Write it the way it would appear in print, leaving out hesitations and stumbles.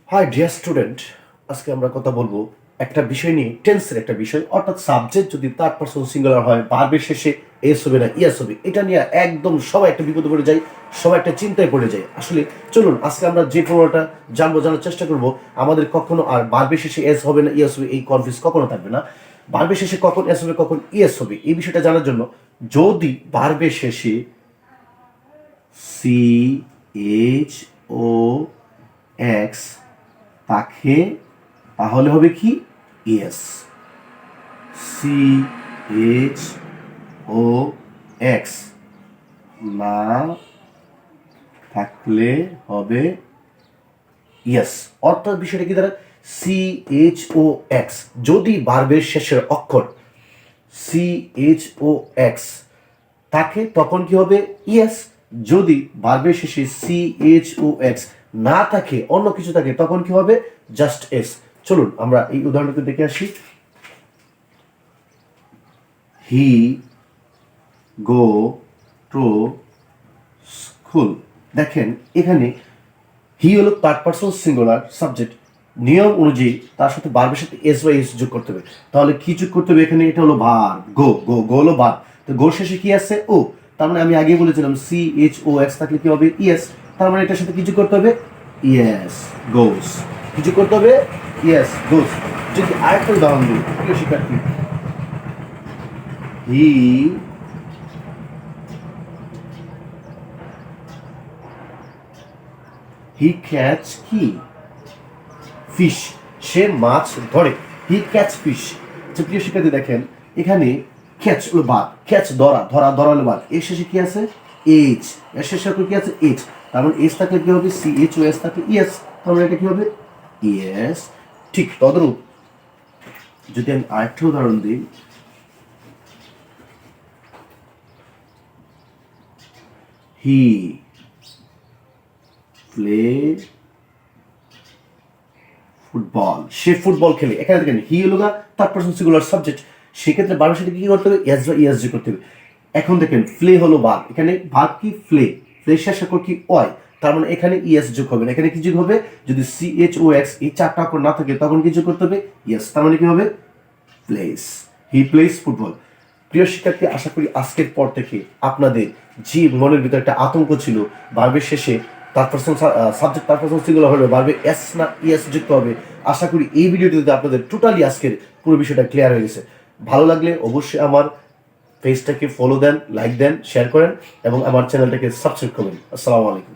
High dear student, আজকে আমরা কথা বলবো একটা বিষয় নিয়ে, টেন্সের একটা বিষয়, অর্থাৎ সাবজেক্ট যদি থার্ড পারসন সিঙ্গুলার হয়, ভার্বের শেষে এস হবে না ইয়াস হবে, এটা নিয়ে একদম সবাই একটা বিপদে পড়ে যায়, সবাই একটা চিন্তায় পড়ে যায়। আসলে চলুন আজকে আমরা যে ফর্মুলাটা জানার চেষ্টা করব, আমাদের কখনো আর ভার্বের শেষে এস হবে না ইয়াস হবে এই কনফিউজ কখনো থাকবে না। ভার্বের শেষে কখন এস হবে কখন ইএস হবে এই বিষয়টা জানার জন্য, যদি ভার্বের শেষে সি এইচ ও এক্স থাকে তাহলে হবে কি yes. C H O X না থাকলে হবে ইয়েস। অর্থাৎ বিষয়টা কি দাঁড়ায়, সি এইচ ও এক্স যদি ভার্বের শেষের অক্ষর সি এইচ ও এক্স থাকে তখন কি হবে ইয়েস। যদি ভার্বের শেষে সি এইচ ও এক্স না থাকে, অন্য কিছু থাকে, তখন কি হবে জাস্ট এস। চলুন আমরা এই উদাহরণটা দেখে আসি। হি গো টু স্কুল। দেখেন এখানে হি হলো থার্ড পারসন সিঙ্গুলার সাবজেক্ট, নিয়ম অনুযায়ী তার সাথে ভার্বের সাথে এস বা এস যোগ করতে হবে। তাহলে কি যোগ করতে হবে এখানে, এটা হলো ভার্ব, গো গো গো হলো ভার্ব, তো গোর শেষে কি আছে ও, তার মানে আমি আগে বলেছিলাম সি এইচ ও এক্স থাকলে কি হবে ইয়েস, তার মানে এটার সাথে কি যোগ করতে হবে ইয়েস গোস, কি যোগ করতে হবে ইয়েস গোস। যদি আরেকটা উদাহরণ দিই, প্রিয় শিক্ষার্থী, হি হি ক্যাচ কি ফিশ, সে মাছ ধরে, হি ক্যাচ ফিশ। যে প্রিয় শিক্ষার্থী দেখেন এখানে ক্যাচ হলো বাদ, ক্যাচ ধরা, ধরা ধরা হলো বাদ, এর শেষে কি আছে এইচ, এর শেষে কি আছে এইচ, তার মানে এইচ থাকলে কি হবে সি এইচ ও এস থাকলে ইয়েস, তার মানে এটা কি হবে ইয়েস। ঠিক তদরূপ যদি আমি আরেকটা উদাহরণ দিই, হি প্লে ফুটবল, সে ফুটবল খেলে, এখানে দেখেন হি হলো থার্ড পারসন সিঙ্গুলার সাবজেক্ট, সেক্ষেত্রে ভার্বের সাথে কি করতে হবে এস বা ইএস যোগ করতে হবে। এখন দেখেন ফ্লে হলো ভার্ব, এখানে ভার্ব কি ফ্লে, ফ্লে শেষ অক্ষর কি ওয়াই, তার মানে এখানে ইএস যোগ হবে না, এখানে কি যোগ হবে যদি সি এইচ ও এক্স এই চারটা অক্ষর না থাকে তখন কি যোগ করতে হবে ইয়েস, তার মানে কি হবে প্লেস, হি প্লেস ফুটবল। প্রিয় শিক্ষার্থী, আশা করি আজকের পর থেকে আপনাদের যে মনের ভিতরে একটা আতঙ্ক ছিল ভার্বের শেষে তার পারসন সাবজেক্ট তার পারসন সিঙ্গুলার হবে, ভার্বে এস না ইএস যুক্ত হবে, আশা করি এই ভিডিওটিতে আপনাদের টোটালি আজকের পুরো বিষয়টা ক্লিয়ার হয়ে গেছে। ভালো লাগলে অবশ্যই আমার পেজটাকে ফলো দেন, লাইক দেন, শেয়ার করেন এবং আমার চ্যানেলটাকে সাবস্ক্রাইব করবেন। আসসালামু আলাইকুম।